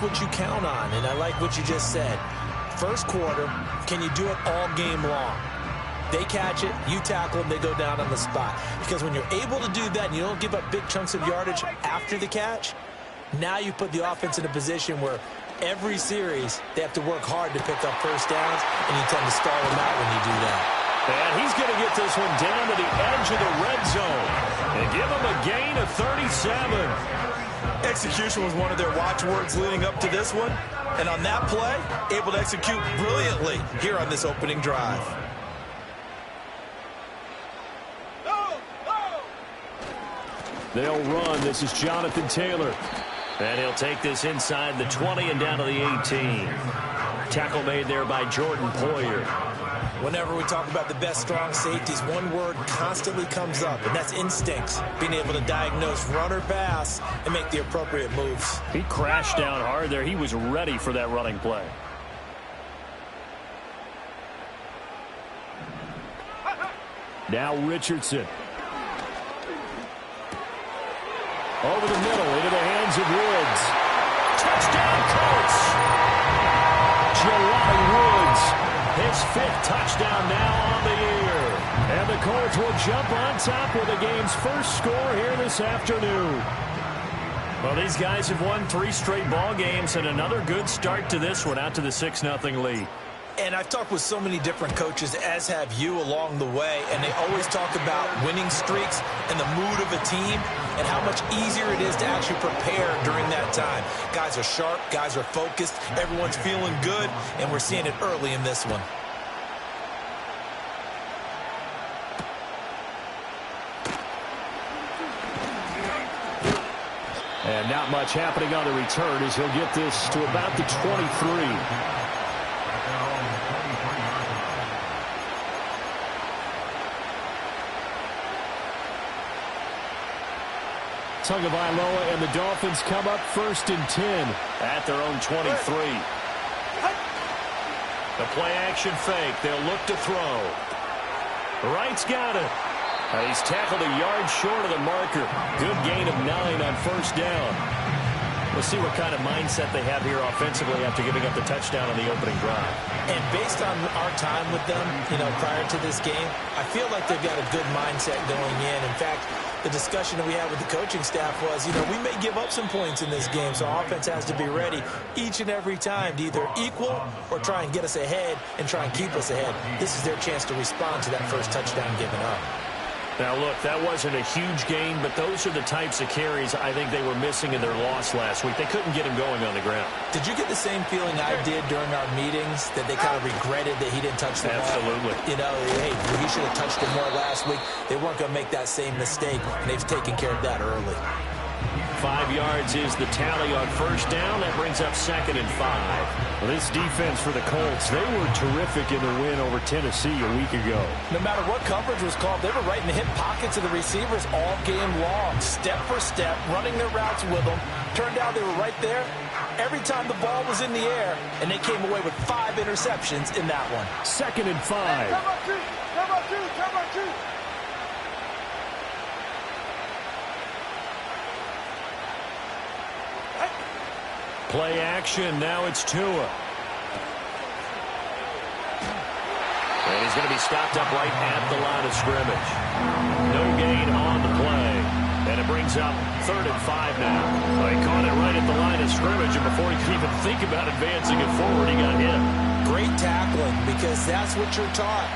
that's what you count on, and I like what you just said. First quarter, can you do it all game long? They catch it, you tackle them, they go down on the spot. Because when you're able to do that and you don't give up big chunks of yardage after the catch, now you put the offense in a position where every series they have to work hard to pick up first downs, and you tend to stall them out when you do that. And he's going to get this one down to the edge of the red zone and give him a gain of 37. Execution was one of their watchwords leading up to this one. And on that play, able to execute brilliantly here on this opening drive. They'll run. This is Jonathan Taylor. And he'll take this inside the 20 and down to the 18. Tackle made there by Jordan Poyer. Whenever we talk about the best strong safeties, one word constantly comes up, and that's instincts. Being able to diagnose run or pass and make the appropriate moves. He crashed down hard there. He was ready for that running play. Now Richardson. Over the middle, into the hands of Woods. Touchdown, Colts! Jelani Woods, his 5th touchdown now on the year. And the Colts will jump on top with the game's first score here this afternoon. Well, these guys have won 3 straight ball games, and another good start to this one, out to the 6-0 lead. And I've talked with so many different coaches, as have you, along the way, and they always talk about winning streaks and the mood of a team and how much easier it is to actually prepare during that time. Guys are sharp, guys are focused, everyone's feeling good, and we're seeing it early in this one. And not much happening on the return as he'll get this to about the 23. Tagovailoa and the Dolphins come up 1st and 10 at their own 23. The play action fake. They'll look to throw. Wright's got it. He's tackled a yard short of the marker. Good gain of 9 on 1st down. We'll see what kind of mindset they have here offensively after giving up the touchdown on the opening drive. And based on our time with them, prior to this game, I feel like they've got a good mindset going in. In fact, the discussion that we had with the coaching staff was, we may give up some points in this game, so offense has to be ready each and every time to either equal or try and get us ahead and try and keep us ahead. This is their chance to respond to that first touchdown given up. Now, look, that wasn't a huge gain, but those are the types of carries I think they were missing in their loss last week. They couldn't get him going on the ground. Did you get the same feeling I did during our meetings, that they kind of regretted that he didn't touch the ball? Absolutely. Hey, he should have touched it more last week. They weren't going to make that same mistake, and they've taken care of that early. 5 yards is the tally on 1st down. That brings up 2nd and 5. Well, this defense for the Colts, they were terrific in the win over Tennessee a week ago. No matter what coverage was called, they were right in the hip pockets of the receivers all game long, step for step, running their routes with them. Turned out they were right there every time the ball was in the air, and they came away with 5 interceptions in that one. 2nd and 5. Come on, two. Play action. Now it's Tua. And he's going to be stopped up right at the line of scrimmage. No gain on the play. And it brings up 3rd and 5 now. Well, he caught it right at the line of scrimmage, and before he could even think about advancing it forward, he got hit. Great tackling, because that's what you're taught.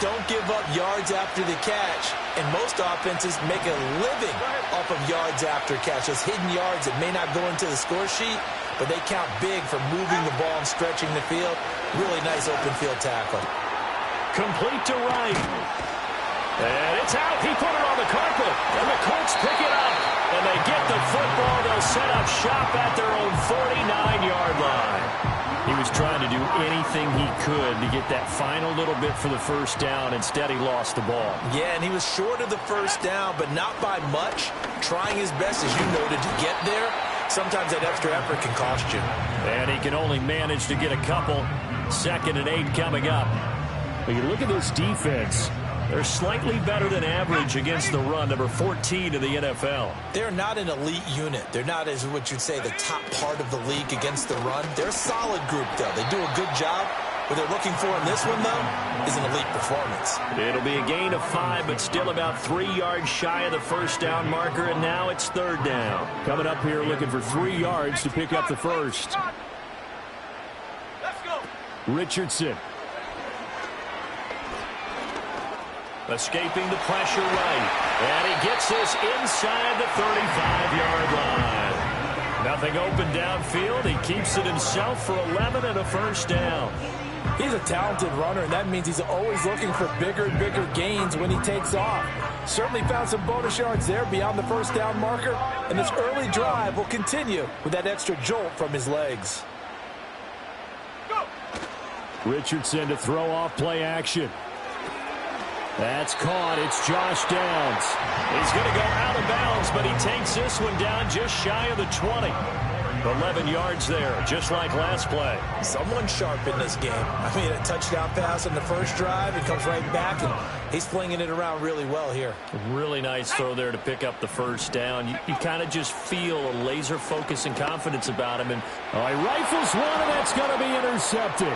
Don't give up yards after the catch. And most offenses make a living off of yards after catch. Those hidden yards that may not go into the score sheet, but they count big for moving the ball and stretching the field. Really nice open field tackle. Complete to Wright. And it's out. He put it on the carpet. And the Colts pick it up. And they get the football. They'll set up shop at their own 49-yard line. He was trying to do anything he could to get that final little bit for the first down. Instead, he lost the ball. Yeah, and he was short of the first down, but not by much. Trying his best, as you noted, to get there. Sometimes that extra effort can cost you. And he can only manage to get a couple. 2nd and 8 coming up. But you look at this defense. They're slightly better than average against the run, number 14 in the NFL. They're not an elite unit. They're not, as what you'd say, the top part of the league against the run. They're a solid group, though. They do a good job. What they're looking for in this one, though, is an elite performance. It'll be a gain of 5, but still about 3 yards shy of the first down marker, and now it's third down. Coming up here looking for 3 yards to pick up the first. Let's go. Richardson. Escaping the pressure right. And he gets this inside the 35-yard line. Nothing open downfield. He keeps it himself for 11 and a first down. He's a talented runner, and that means he's always looking for bigger and bigger gains when he takes off. Certainly found some bonus yards there beyond the first down marker, and this early drive will continue with that extra jolt from his legs. Go. Richardson to throw off play action. That's caught. It's Josh Downs. He's going to go out of bounds, but he takes this one down just shy of the 20. 11 yards there, just like last play. Someone sharp in this game. I mean, a touchdown pass on the first drive. He comes right back, and he's flinging it around really well here. Really nice throw there to pick up the first down. You kind of just feel a laser focus and confidence about him. And he rifles one, and that's going to be intercepted.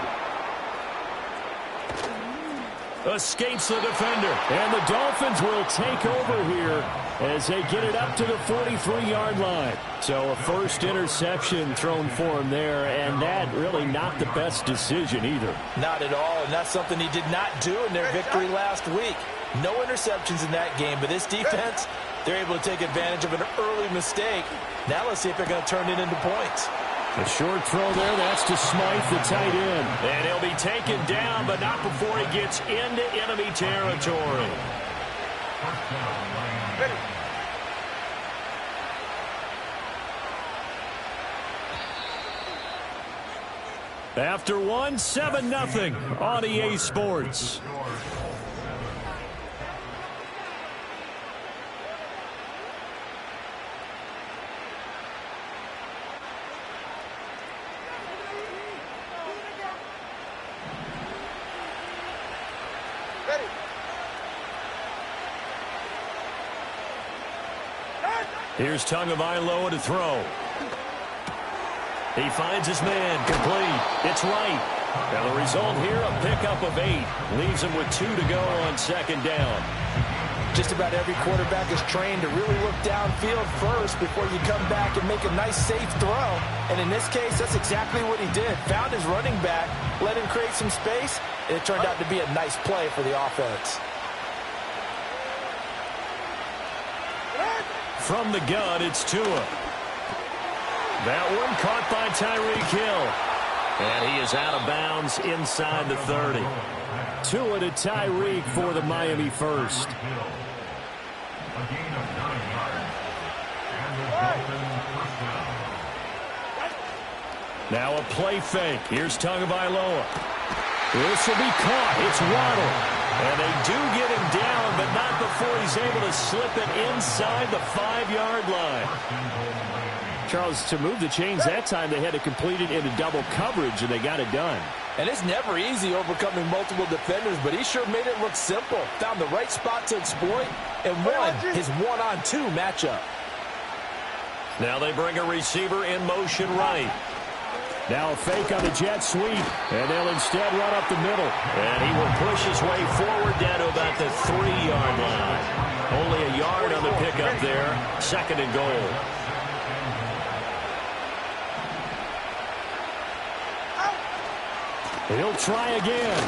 Escapes the defender. And the Dolphins will take over here as they get it up to the 43-yard line. So a first interception thrown for him there, and that really not the best decision either. Not at all, and that's something he did not do in their victory last week. No interceptions in that game, but this defense, they're able to take advantage of an early mistake. Now let's see if they're going to turn it into points. A short throw there, that's to Smythe, the tight end. And he'll be taken down, but not before he gets into enemy territory. Ready. After one, 7-0 on EA Sports. Ready. Here's Tagovailoa to throw. He finds his man, complete. It's right. Now the result here, a pickup of 8. Leaves him with 2 to go on second down. Just about every quarterback is trained to really look downfield first before you come back and make a nice, safe throw. And in this case, that's exactly what he did. Found his running back, let him create some space, and it turned out to be a nice play for the offense. From the gun, it's Tua. That one caught by Tyreek Hill. And he is out of bounds inside the 30. Tua to Tyreek for the Miami first. Now a play fake. Here's Tagovailoa. This will be caught. It's Waddle. And they do get him down, but not before he's able to slip it inside the 5-yard line. Charles, to move the chains that time, they had to complete it into double coverage, and they got it done. And it's never easy overcoming multiple defenders, but he sure made it look simple. Found the right spot to exploit and won his one-on-two matchup. Now they bring a receiver in motion right. Now a fake on the jet sweep, and they'll instead run up the middle. And he will push his way forward down to about the 3-yard line. Only a yard on the pickup there. Second and goal. He'll try again.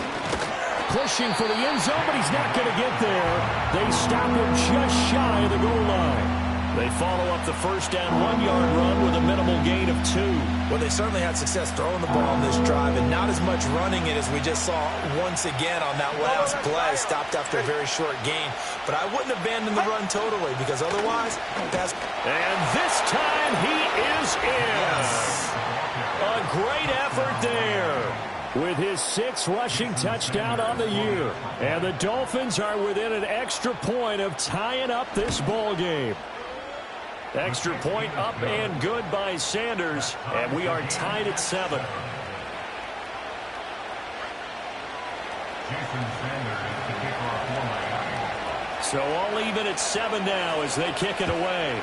Pushing for the end zone, but he's not going to get there. They stop him just shy of the goal line. They follow up the first down 1-yard run with a minimal gain of 2. Well, they certainly had success throwing the ball on this drive, and not as much running it as we just saw once again on that last play. Stopped after a very short gain. But I wouldn't abandon the run totally, because otherwise, that's... And this time he is in. Yes. A great effort there, with his 6th rushing touchdown on the year. And the Dolphins are within an extra point of tying up this ball game. Extra point up and good by Sanders, and we are tied at 7. Jason Sanders, the kickoff for Miami. So all even at 7 now as they kick it away.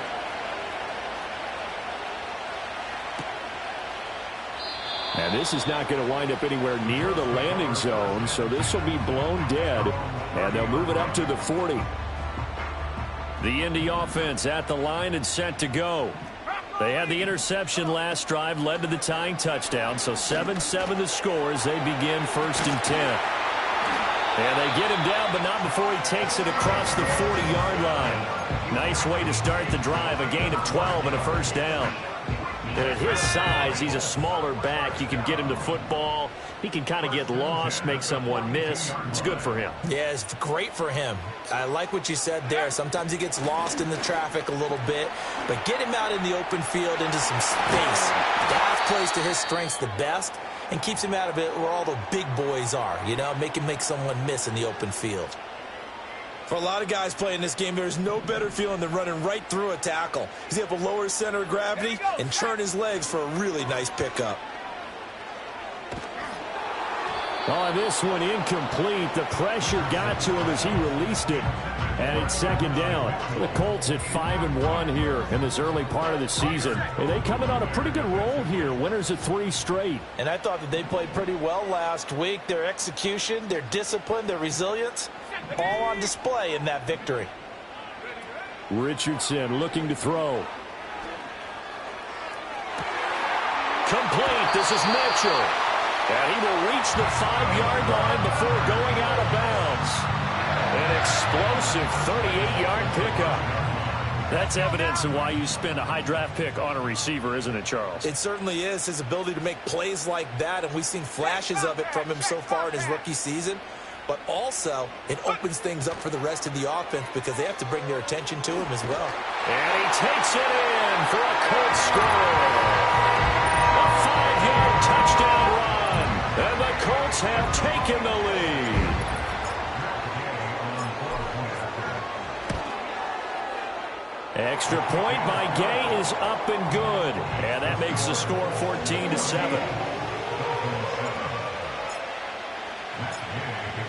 And this is not going to wind up anywhere near the landing zone, so this will be blown dead, and they'll move it up to the 40. The Indy offense at the line and set to go. They had the interception last drive, led to the tying touchdown, so 7-7 the score as they begin 1st and 10. And they get him down, but not before he takes it across the 40-yard line. Nice way to start the drive, a gain of 12 and a 1st down. And at his size, he's a smaller back. You can get him to football. He can kind of get lost, make someone miss. It's good for him. Yeah, it's great for him. I like what you said there. Sometimes he gets lost in the traffic a little bit, but get him out in the open field into some space. That plays to his strengths the best and keeps him out of it where all the big boys are, you know, make him make someone miss in the open field. For a lot of guys playing this game, there's no better feeling than running right through a tackle. He's able to lower his center of gravity and turn his legs for a really nice pickup. Oh, this one incomplete. The pressure got to him as he released it. And it's 2nd down. The Colts at 5-1 here in this early part of the season. And they coming on a pretty good roll here. Winners of 3 straight. And I thought that they played pretty well last week. Their execution, their discipline, their resilience, all on display in that victory. Richardson looking to throw. Complete. This is Mitchell. And he will reach the 5-yard line before going out of bounds. An explosive 38-yard pickup. That's evidence of why you spend a high draft pick on a receiver, isn't it, Charles? It certainly is. His ability to make plays like that, and we've seen flashes of it from him so far in his rookie season. But also, it opens things up for the rest of the offense because they have to bring their attention to him as well. And he takes it in for a Colts score. A 5-yard touchdown run. And the Colts have taken the lead. Extra point by Gay is up and good. And that makes the score 14-7.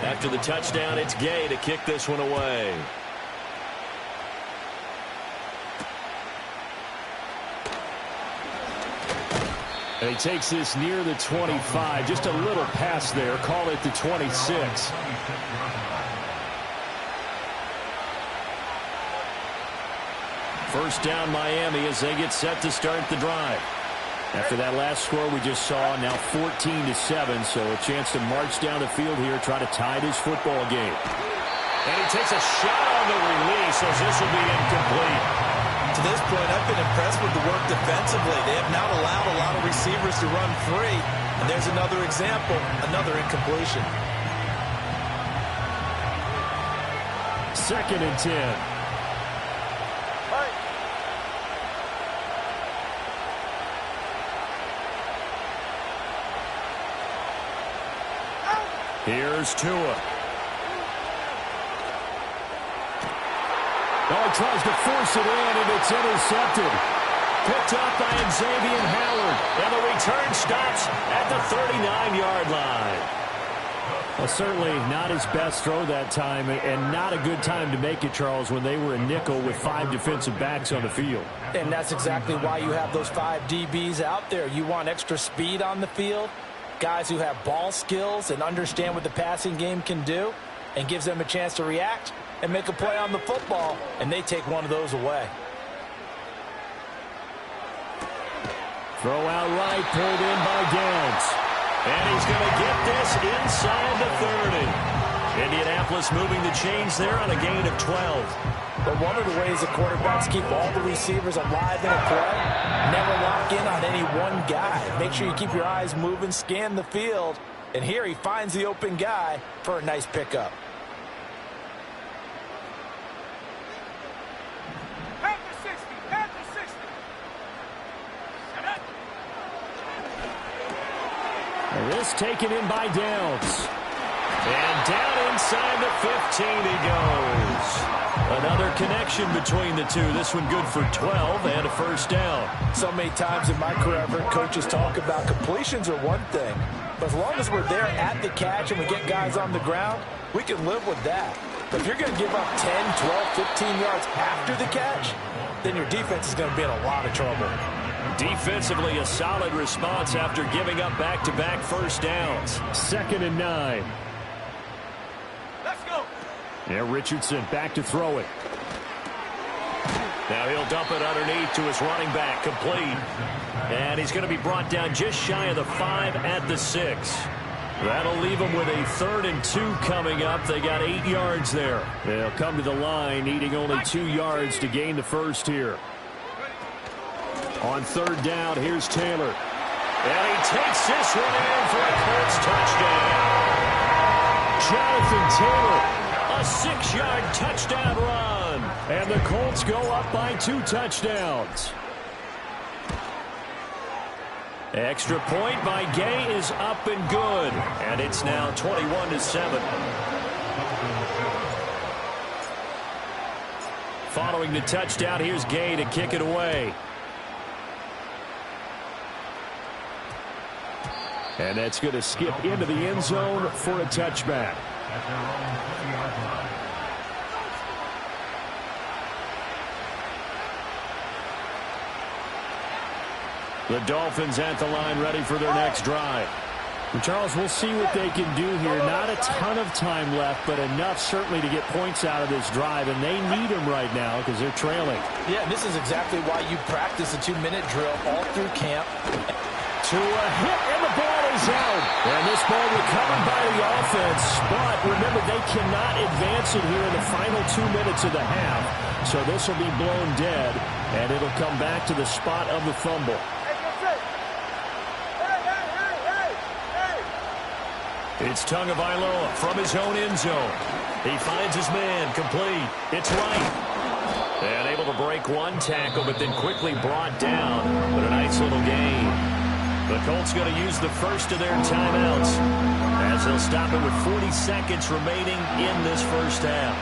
After the touchdown, it's Gay to kick this one away. And he takes this near the 25. Just a little pass there. Call it the 26. First down Miami as they get set to start the drive. After that last score we just saw, now 14-7, so a chance to march down the field here, try to tie this football game. And he takes a shot on the release as this will be incomplete. To this point, I've been impressed with the work defensively. They have not allowed a lot of receivers to run free. And there's another example, another incompletion. 2nd and 10. Here's Tua. Oh, he tries to force it in, and it's intercepted. Picked up by Xavier Howard. And the return stops at the 39-yard line. Well, certainly not his best throw that time, and not a good time to make it, Charles, when they were a nickel with 5 defensive backs on the field. And that's exactly why you have those 5 DBs out there. You want extra speed on the field, guys who have ball skills and understand what the passing game can do, and gives them a chance to react and make a play on the football, and they take one of those away. Throw out right, pulled in by Downs. And he's going to get this inside the 30. Indianapolis moving the chains there on a gain of 12. But one of the ways the quarterbacks keep all the receivers alive in a play, never lock in on any one guy. Make sure you keep your eyes moving, scan the field. And here he finds the open guy for a nice pickup. And this taken in by Downs. And down inside the 15 he goes. Another connection between the two. This one good for 12 and a first down. So many times in my career, I've heard coaches talk about completions are one thing. But as long as we're there at the catch and we get guys on the ground, we can live with that. But if you're going to give up 10, 12, 15 yards after the catch, then your defense is going to be in a lot of trouble. Defensively, a solid response after giving up back-to-back first downs. 2nd and 9. Let's go. Now Richardson back to throw it. Now he'll dump it underneath to his running back, complete. And he's going to be brought down just shy of the 5 at the 6. That'll leave them with a 3rd and 2 coming up. They got 8 yards there. They'll come to the line, needing only 2 yards to gain the first here. On 3rd down, here's Taylor. And he takes this one in for a Colts touchdown. Jonathan Taylor, a 6-yard touchdown run. And the Colts go up by 2 touchdowns. Extra point by Gay is up and good. And it's now 21-7. Following the touchdown, here's Gay to kick it away. And that's going to skip into the end zone for a touchback. The Dolphins at the line, ready for their next drive. And Charles, we'll see what they can do here. Not a ton of time left, but enough certainly to get points out of this drive, and they need them right now because they're trailing. Yeah, this is exactly why you practice a 2-minute drill all through camp. To a hit, and the ball is out. And this ball recovered by the offense. But remember, they cannot advance it here in the final 2 minutes of the half. So this will be blown dead, and it'll come back to the spot of the fumble. It's Tagovailoa from his own end zone. He finds his man, complete. It's right. And able to break one tackle, but then quickly brought down. But a nice little gain. The Colts going to use the first of their timeouts as they'll stop it with 40 seconds remaining in this first half.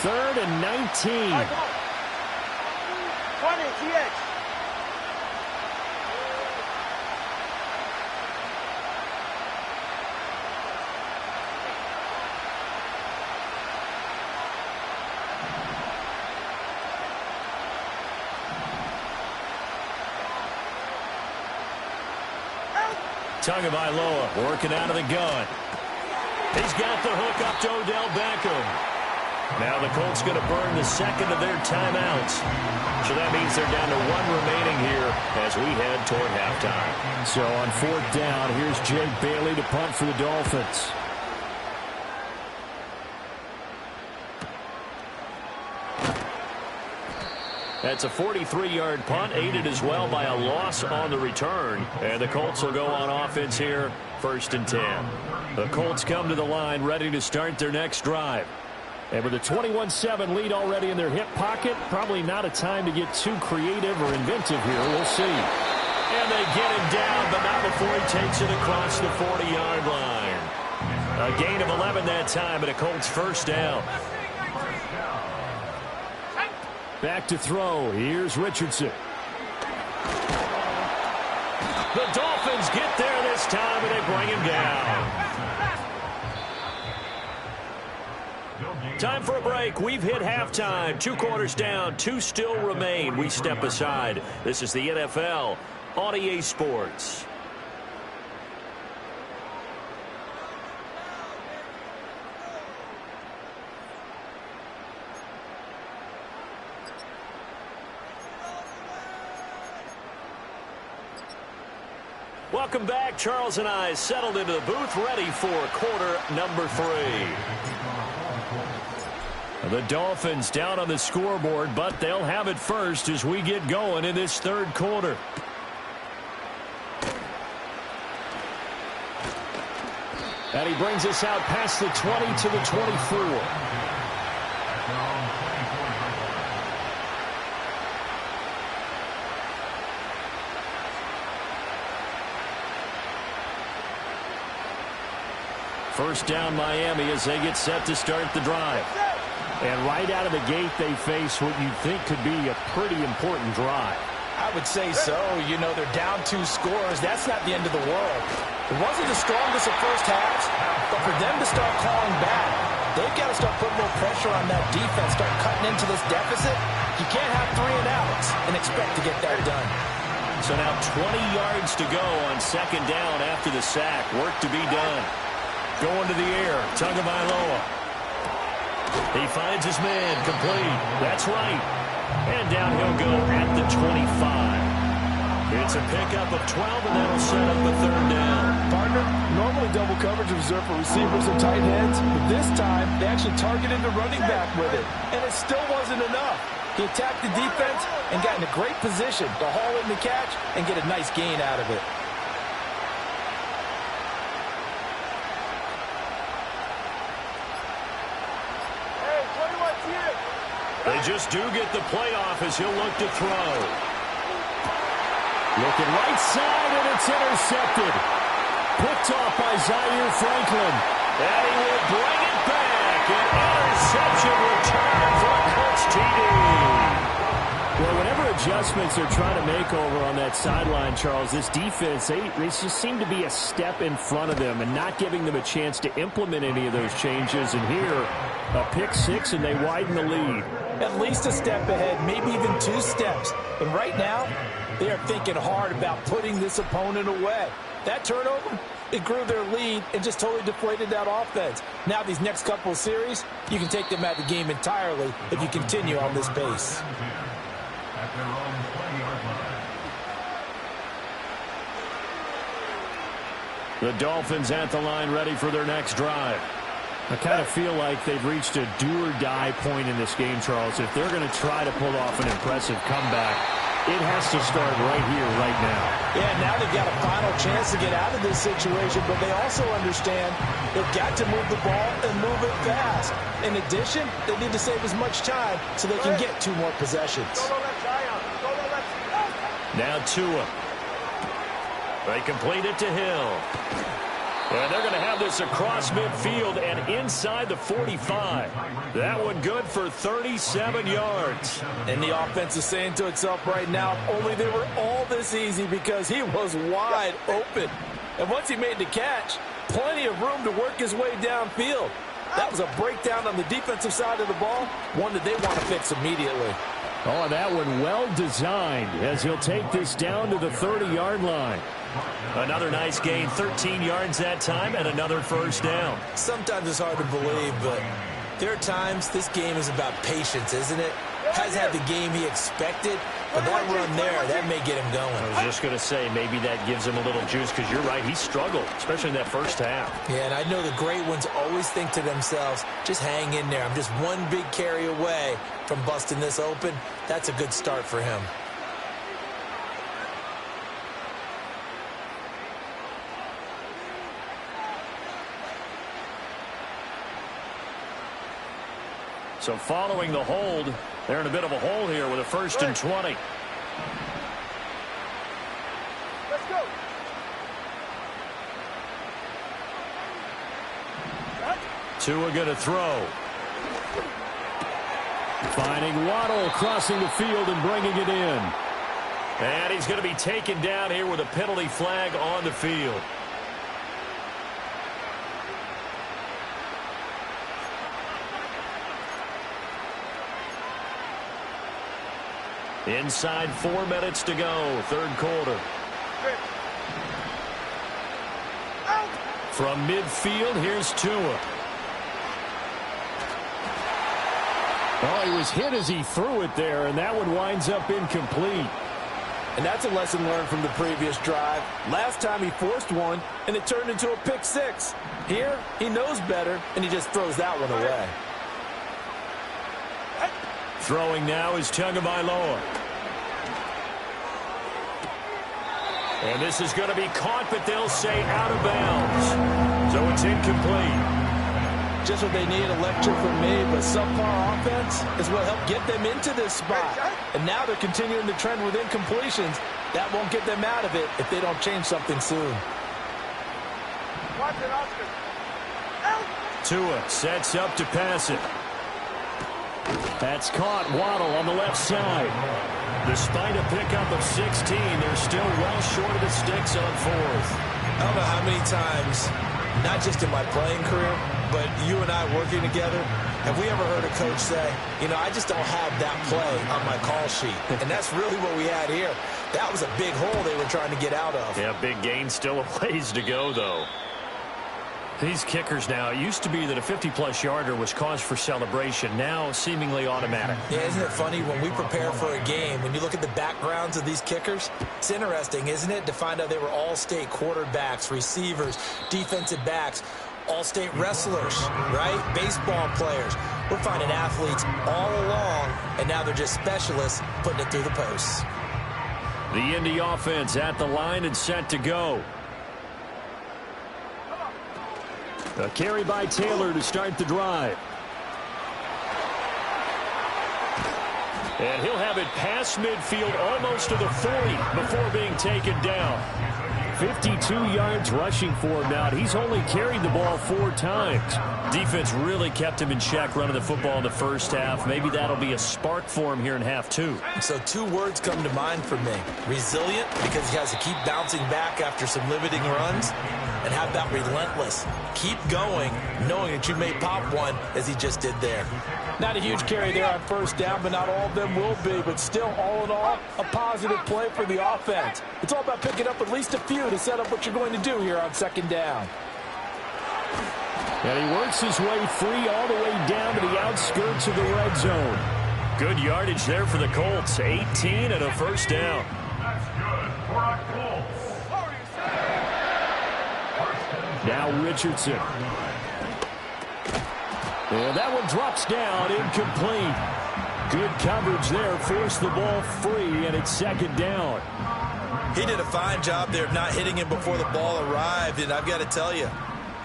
3rd and 19. 20, TH. Tagovailoa working out of the gun. He's got the hook up to Odell Beckham. Now the Colts going to burn the second of their timeouts. So that means they're down to 1 remaining here as we head toward halftime. So on 4th down, here's Jake Bailey to punt for the Dolphins. That's a 43-yard punt, aided as well by a loss on the return. And the Colts will go on offense here, 1st and 10. The Colts come to the line, ready to start their next drive. And with a 21-7 lead already in their hip pocket, probably not a time to get too creative or inventive here. We'll see. And they get him down, but not before he takes it across the 40-yard line. A gain of 11 that time, and a Colts first down. Back to throw. Here's Richardson. The Dolphins get there this time, and they bring him down. Time for a break. We've hit halftime. 2 quarters down. 2 still remain. We step aside. This is the NFL on EA Sports. Welcome back. Charles and I settled into the booth, ready for quarter number 3. The Dolphins down on the scoreboard, but they'll have it first as we get going in this 3rd quarter. And he brings us out past the 20 to the 24. First down Miami as they get set to start the drive. And right out of the gate, they face what you'd think could be a pretty important drive. I would say so. You know, they're down 2 scores. That's not the end of the world. It wasn't the strongest of first halves, but for them to start calling back, They've got to start putting more pressure on that defense, start cutting into this deficit. You can't have 3 and outs and expect to get that done. So now 20 yards to go on second down after the sack. Work to be done. Going to the air, Tagovailoa. He finds his man, complete. That's right. And down he'll go at the 25. It's a pickup of 12, and that'll set up a third down. Partner, normally double coverage is reserved for receivers and tight ends, but this time they actually targeted the running back with it, and it still wasn't enough. He attacked the defense and got in a great position to haul in the catch and get a nice gain out of it. They just do get the playoff as he'll look to throw. Looking right side, and it's intercepted. Picked off by Zaire Franklin. And he will bring it back. An interception return for a Colts TD. Well, whatever adjustments they're trying to make over on that sideline, Charles, this defense, they just seem to be a step in front of them and not giving them a chance to implement any of those changes. And here, a pick 6, and they widen the lead. At least a step ahead, maybe even 2 steps. And right now, they are thinking hard about putting this opponent away. That turnover, it grew their lead and just totally deflated that offense. Now these next couple of series, you can take them out of the game entirely if you continue on this pace. The Dolphins at the line, ready for their next drive. I kind of feel like they've reached a do-or-die point in this game, Charles. If they're going to try to pull off an impressive comeback, it has to start right here, right now. Yeah, now they've got a final chance to get out of this situation, but they also understand they've got to move the ball and move it fast. In addition, they need to save as much time so they can get 2 more possessions. Now Tua. They complete it to Hill. And they're going to have this across midfield and inside the 45. That one good for 37 yards. And the offense is saying to itself right now, only they were all this easy because he was wide open. And once he made the catch, plenty of room to work his way downfield. That was a breakdown on the defensive side of the ball, one that they want to fix immediately. Oh, that one well designed as he'll take this down to the 30-yard line. Another nice gain, 13 yards that time, and another first down. Sometimes it's hard to believe, but there are times this game is about patience, isn't it? Has had the game he expected, but that run there, that may get him going. I was just going to say, maybe that gives him a little juice, because you're right, he struggled, especially in that first half. Yeah, and I know the great ones always think to themselves, just hang in there. I'm just one big carry away from busting this open. That's a good start for him. So following the hold, they're in a bit of a hole here with a 1st and 20. Let's go. Tua going to throw. Finding Waddle crossing the field and bringing it in. And he's going to be taken down here with a penalty flag on the field. Inside 4 minutes to go, 3rd quarter. From midfield, here's Tua. Oh, he was hit as he threw it there, and that one winds up incomplete. And that's a lesson learned from the previous drive. Last time he forced one, and it turned into a pick 6. Here, he knows better, and he just throws that one away. Throwing now is Tagovailoa. And this is going to be caught, but they'll say out of bounds. So it's incomplete. Just what they need, a lecture from me, but subpar offense is what helped get them into this spot. And now they're continuing the trend with incompletions. That won't get them out of it if they don't change something soon. Watch it, Oscar. Tua sets up to pass it. That's caught. Waddle on the left side. Despite a pickup of 16, they're still well short of the sticks on 4th. I don't know how many times not just in my playing career, but you and I working together, have we ever heard a coach say, you know, I just don't have that play on my call sheet? And that's really what we had here. That was a big hole they were trying to get out of. Yeah, big gain, still a ways to go, though. These kickers now, it used to be that a 50-plus yarder was cause for celebration. Now, seemingly automatic. Yeah, isn't it funny when we prepare for a game, when you look at the backgrounds of these kickers, it's interesting, isn't it, to find out they were all-state quarterbacks, receivers, defensive backs, all-state wrestlers, right? Baseball players. We're finding athletes all along, and now they're just specialists putting it through the posts. The Indy offense at the line and set to go. A carry by Taylor to start the drive. And he'll have it past midfield almost to the 40 before being taken down. 52 yards rushing for him now. He's only carried the ball 4 times. Defense really kept him in check running the football in the first half. Maybe that'll be a spark for him here in half 2. So 2 words come to mind for me. Resilient, because he has to keep bouncing back after some limiting runs, and how about relentless? Keep going, knowing that you may pop one, as he just did there. Not a huge carry there on first down, but not all of them will be. But still, all in all, a positive play for the offense. It's all about picking up at least a few to set up what you're going to do here on second down. And he works his way free all the way down to the outskirts of the red zone. Good yardage there for the Colts. 18 and a first down. That's good for our Colts. Now Richardson. And that one drops down, incomplete. Good coverage there, forced the ball free, and it's second down. He did a fine job there of not hitting him before the ball arrived, and I've got to tell you,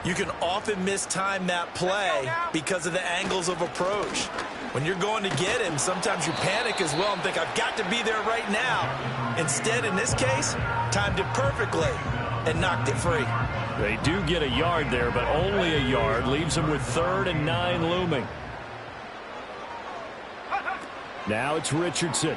you can often mistime that play because of the angles of approach. When you're going to get him, sometimes you panic as well and think, I've got to be there right now. Instead, in this case, timed it perfectly and knocked it free. They do get a yard there, but only a yard. Leaves them with 3rd and 9 looming. Now it's Richardson.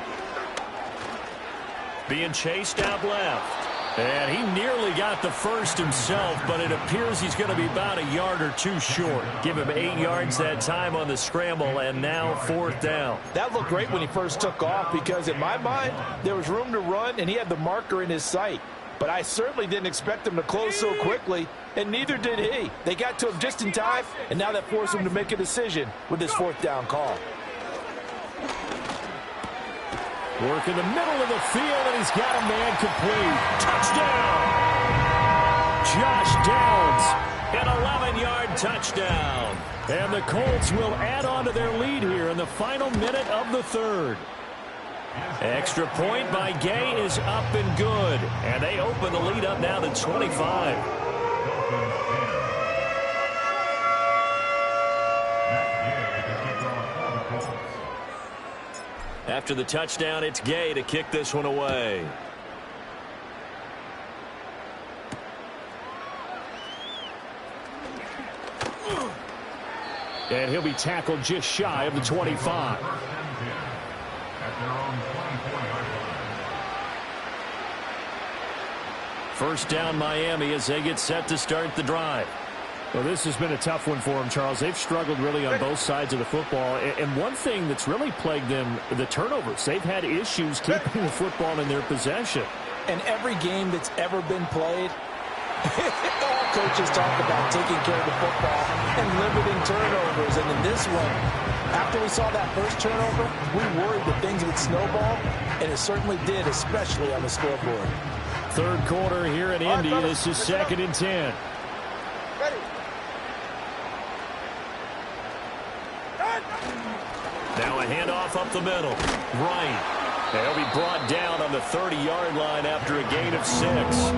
Being chased out left. And he nearly got the first himself, but it appears he's going to be about a yard or 2 short. Give him 8 yards that time on the scramble, and now 4th down. That looked great when he first took off because, in my mind, there was room to run, and he had the marker in his sight. But I certainly didn't expect him to close so quickly, and neither did he. They got to him just in time, and now that forced him to make a decision with this 4th down call. Work in the middle of the field, and he's got a man complete. Touchdown! Josh Downs, an 11-yard touchdown. And the Colts will add on to their lead here in the final minute of the 3rd. Extra point by Gay is up and good. And they open the lead up now to 25. After the touchdown, it's Gay to kick this one away. And he'll be tackled just shy of the 25. First down Miami as they get set to start the drive. Well, this has been a tough one for them, Charles. They've struggled really on both sides of the football. And one thing that's really plagued them, the turnovers. They've had issues keeping the football in their possession. And every game that's ever been played, all coaches talk about taking care of the football and limiting turnovers. And in this one, after we saw that first turnover, we worried that things would snowball, and it certainly did, especially on the scoreboard. 3rd quarter here in Indy. This is 2nd and 10. Ready. Now a handoff up the middle. Right. They'll be brought down on the 30-yard line after a gain of 6.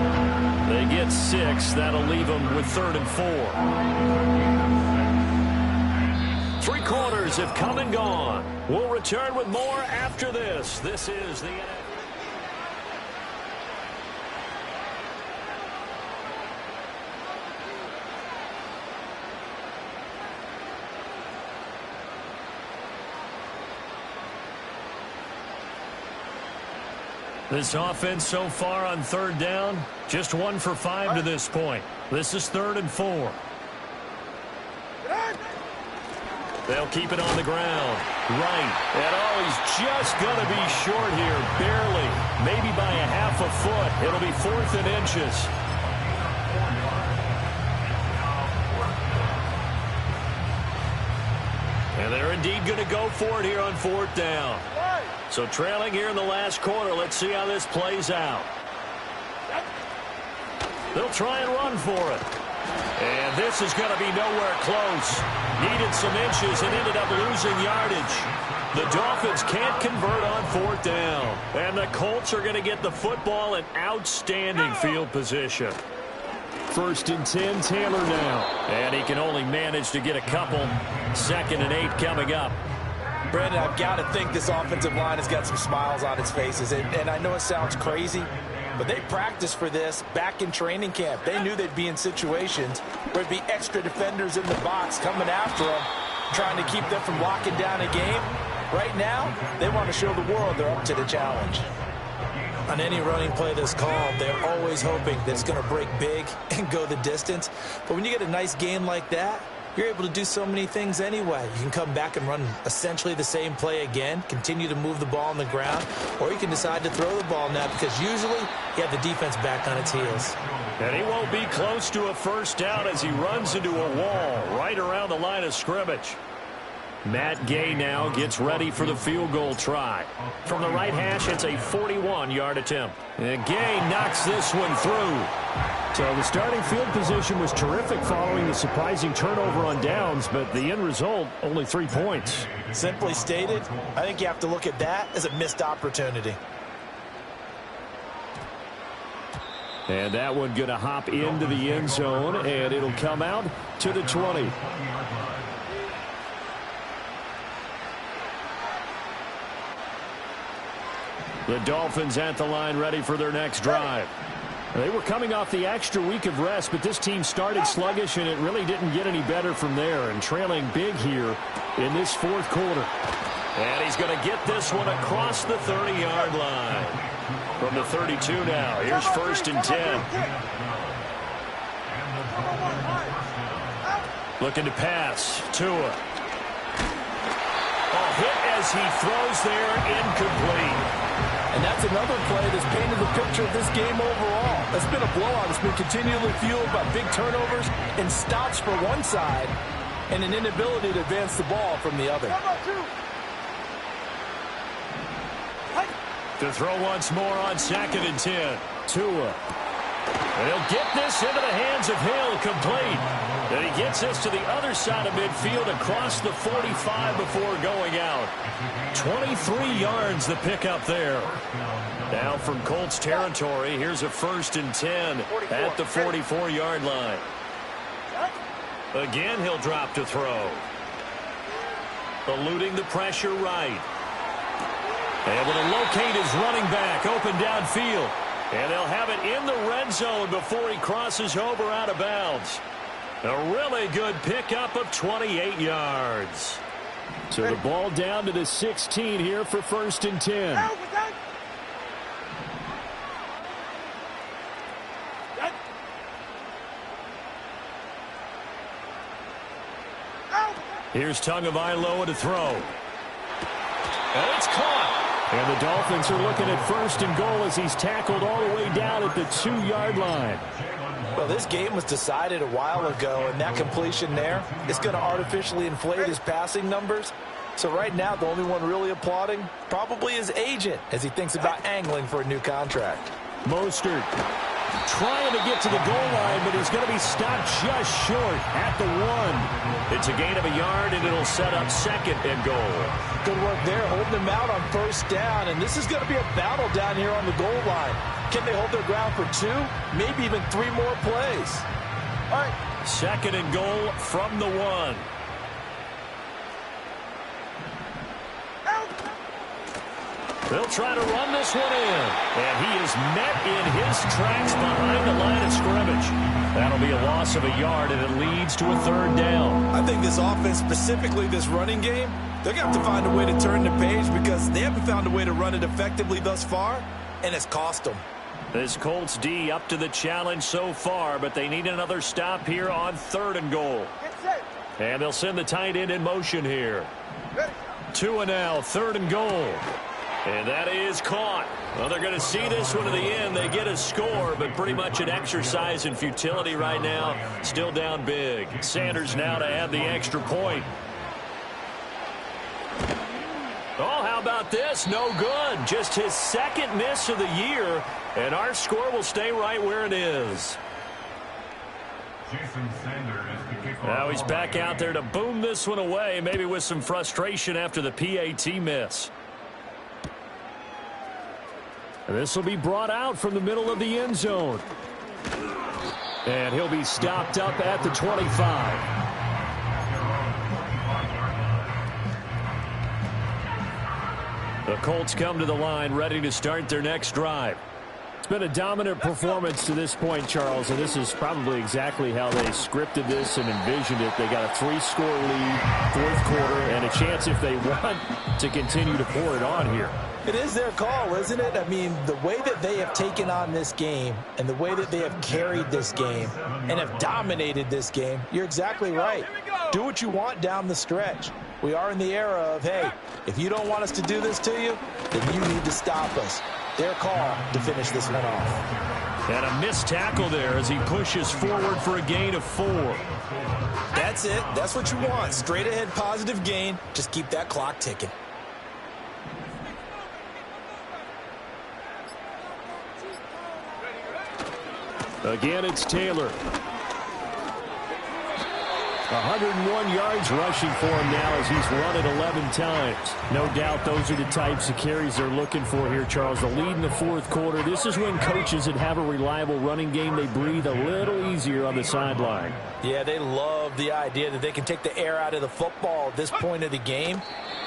They get 6. That'll leave them with 3rd and 4. 3 quarters have come and gone. We'll return with more after this. This is the NFL. This offense so far on third down, just 1 for 5 to this point. This is 3rd and 4. They'll keep it on the ground. Right. And he's just going to be short here, barely. Maybe by a half a foot. It'll be 4th and inches. And they're indeed going to go for it here on 4th down. So trailing here in the last quarter. Let's see how this plays out. They'll try and run for it. And this is going to be nowhere close. Needed some inches and ended up losing yardage. The Dolphins can't convert on 4th down. And the Colts are going to get the football in outstanding field position. 1st and 10, Taylor now. And he can only manage to get a couple. 2nd and 8 coming up. Brandon, I've got to think this offensive line has got some smiles on its faces. And I know it sounds crazy, but they practiced for this back in training camp. They knew they'd be in situations where there'd be extra defenders in the box coming after them, trying to keep them from locking down a game. Right now, they want to show the world they're up to the challenge. On any running play that's called, they're always hoping that it's going to break big and go the distance. But when you get a nice game like that, you're able to do so many things anyway. You can come back and run essentially the same play again, continue to move the ball on the ground, or you can decide to throw the ball now because usually you have the defense back on its heels. And he won't be close to a 1st down as he runs into a wall right around the line of scrimmage. Matt Gay now gets ready for the field goal try. From the right hash, it's a 41-yard attempt. And Gay knocks this one through. So the starting field position was terrific following the surprising turnover on downs, but the end result, only 3 points. Simply stated, I think you have to look at that as a missed opportunity. And that one going to hop into the end zone, and it'll come out to the 20. The Dolphins at the line ready for their next drive. They were coming off the extra week of rest, but this team started sluggish, and it really didn't get any better from there. And trailing big here in this 4th quarter. And he's going to get this one across the 30-yard line. From the 32 now, here's 1st and 10. Looking to pass. Tua. A hit as he throws there, incomplete. And that's another play that's painted the picture of this game overall. It's been a blowout. It's been continually fueled by big turnovers and stops for one side and an inability to advance the ball from the other. To throw once more on 2nd and 10. Tua. And he'll get this into the hands of Hill, complete. And he gets this to the other side of midfield across the 45 before going out. 23 yards the pickup there. Now from Colts territory, here's a 1st and 10 at the 44-yard line. Again, he'll drop to throw. Eluding the pressure right. Able to locate his running back open downfield. And they'll have it in the red zone before he crosses over out of bounds. A really good pickup of 28 yards. So the ball down to the 16 here for 1st and 10. Here's Tagovailoa to throw. And it's caught. And the Dolphins are looking at 1st and goal as he's tackled all the way down at the 2-yard line. Well, this game was decided a while ago, and that completion there is going to artificially inflate his passing numbers. So right now, the only one really applauding probably his agent as he thinks about angling for a new contract. Mostert trying to get to the goal line, but he's going to be stopped just short at the 1. It's a gain of a yard, and it'll set up 2nd and goal. Good work there, holding them out on 1st down, and this is going to be a battle down here on the goal line. Can they hold their ground for 2, maybe even 3 more plays? All right. 2nd and goal from the 1. They'll try to run this one in. And he is met in his tracks behind the line of scrimmage. That'll be a loss of a yard, and it leads to a 3rd down. I think this offense, specifically this running game, they're going to have to find a way to turn the page because they haven't found a way to run it effectively thus far. and it's cost them. This Colts D up to the challenge so far, but they need another stop here on 3rd and goal. And they'll send the tight end in motion here. 2 and now, 3rd and goal. And that is caught. Well, they're going to see this one to the end. They get a score, but pretty much an exercise in futility right now. Still down big. Sanders now to add the extra point. Oh, how about this? No good. Just his 2nd miss of the year, and our score will stay right where it is. Now he's back out there to boom this one away, maybe with some frustration after the PAT miss. And this will be brought out from the middle of the end zone. And he'll be stopped up at the 25. The Colts come to the line ready to start their next drive. It's been a dominant performance to this point, Charles, and this is probably exactly how they scripted this and envisioned it. They got a 3-score lead, 4th quarter, and a chance if they want to continue to pour it on here. It is their call, isn't it? I mean, the way that they have taken on this game and the way that they have carried this game and have dominated this game, you're exactly right. Do what you want down the stretch. We are in the era of, hey, if you don't want us to do this to you, then you need to stop us. Their call to finish this one off. And a missed tackle there as he pushes forward for a gain of 4. That's it. That's what you want. Straight ahead positive gain. Just keep that clock ticking. Again, it's Taylor. 101 yards rushing for him now as he's run it 11 times. No doubt those are the types of carries they're looking for here, Charles. The lead in the 4th quarter. This is when coaches that have a reliable running game, they breathe a little easier on the sideline. Yeah, they love the idea that they can take the air out of the football at this point of the game.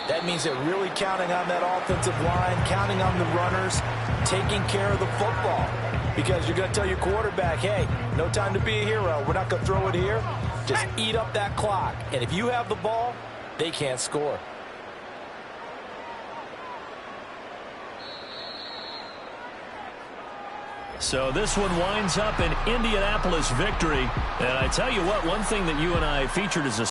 That means they're really counting on that offensive line, counting on the runners, taking care of the football. Because you're going to tell your quarterback, hey, no time to be a hero. We're not going to throw it here. Just eat up that clock. And if you have the ball, they can't score. So this one winds up an Indianapolis victory. And I tell you what, one thing that you and I featured as a